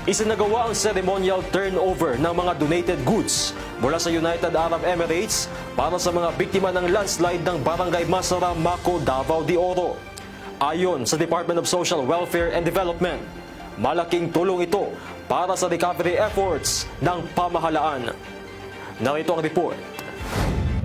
Isinagawa ang ceremonial turnover ng mga donated goods mula sa United Arab Emirates para sa mga biktima ng landslide ng Barangay Masara, Maco, Davao de Oro. Ayon sa Department of Social Welfare and Development, malaking tulong ito para sa recovery efforts ng pamahalaan. Narito ang report.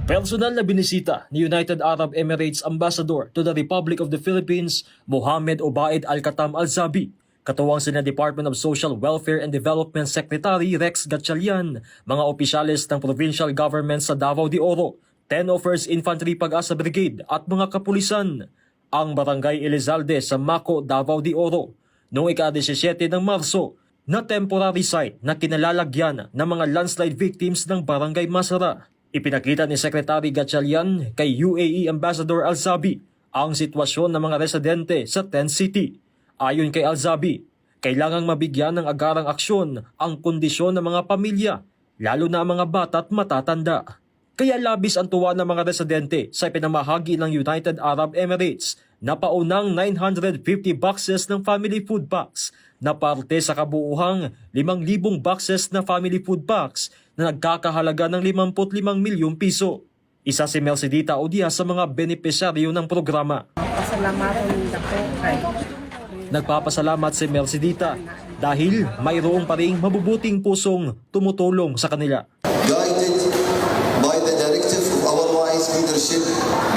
Personal na binisita ni United Arab Emirates Ambassador to the Republic of the Philippines, Mohamed Obaid Al-Katam Al-Zabi, katuwang sina Department of Social Welfare and Development Secretary Rex Gatchalian, mga opisyales ng provincial government sa Davao de Oro, 10 First Infantry Pag-asa Brigade at mga kapulisan. Ang Barangay Elizalde sa Maco, Davao de Oro, noong ika-17 ng Marso, na temporary site na kinalalagyan ng mga landslide victims ng Barangay Masara. Ipinakita ni Secretary Gatchalian kay UAE Ambassador Al-Zabi ang sitwasyon ng mga residente sa Tent City. Ayon kay Al-Zabi, kailangang mabigyan ng agarang aksyon ang kondisyon ng mga pamilya, lalo na ang mga bata at matatanda. Kaya labis ang tuwa ng mga residente sa ipinamahagi ng United Arab Emirates na paunang 950 boxes ng family food packs na parte sa kabuuhang 5,000 boxes na family food packs na nagkakahalaga ng 55 milyong piso. Isa si Mercedita Odia sa mga benepisyaryo ng programa. Pasalamatan ako kay Nagpapasalamat si Mercedita dahil mayroong pa ring mabubuting pusong tumutulong sa kanila. Guided by the directive of our wise leadership,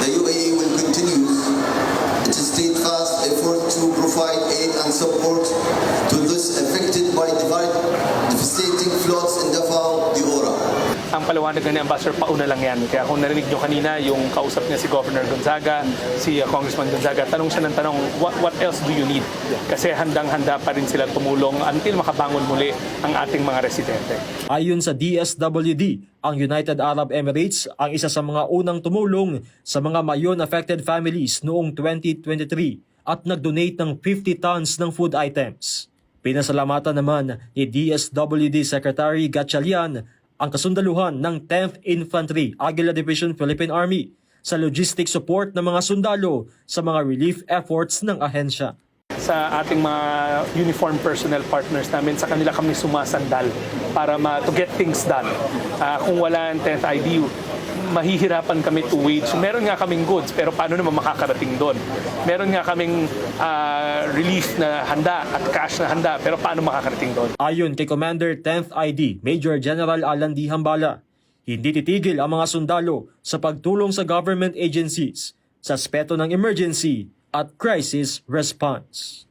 the UAE will continue its steadfast effort to provide aid and support to those affected by devastating floods in Davao de Oro. Ang paliwanag ni Ambassador, pauna lang yan. Kaya kung narinig nyo kanina, yung kausap niya si Governor Gonzaga, si Congressman Gonzaga, tanong siya ng tanong, what else do you need? Kasi handang-handa pa rin sila tumulong until makabangon muli ang ating mga residente. Ayon sa DSWD, ang United Arab Emirates ang isa sa mga unang tumulong sa mga mayon-affected families noong 2023 at nag-donate ng 50 tons ng food items. Pinasalamatan naman ni DSWD Secretary Gatchalian ang kasundaluhan ng 10th Infantry Aguila Division Philippine Army sa logistic support ng mga sundalo sa mga relief efforts ng ahensya. Sa ating mga uniform personnel partners namin, sa kanila kami sumasandal para to get things done. Kung wala ang 10th IDU, mahihirapan kami to wage. Meron nga kaming goods, pero paano naman makakarating doon? Meron nga kaming relief na handa at cash na handa, pero paano makakarating doon? Ayon kay Commander 10th ID, Major General Alan D. Hambala, hindi titigil ang mga sundalo sa pagtulong sa government agencies sa aspeto ng emergency at crisis response.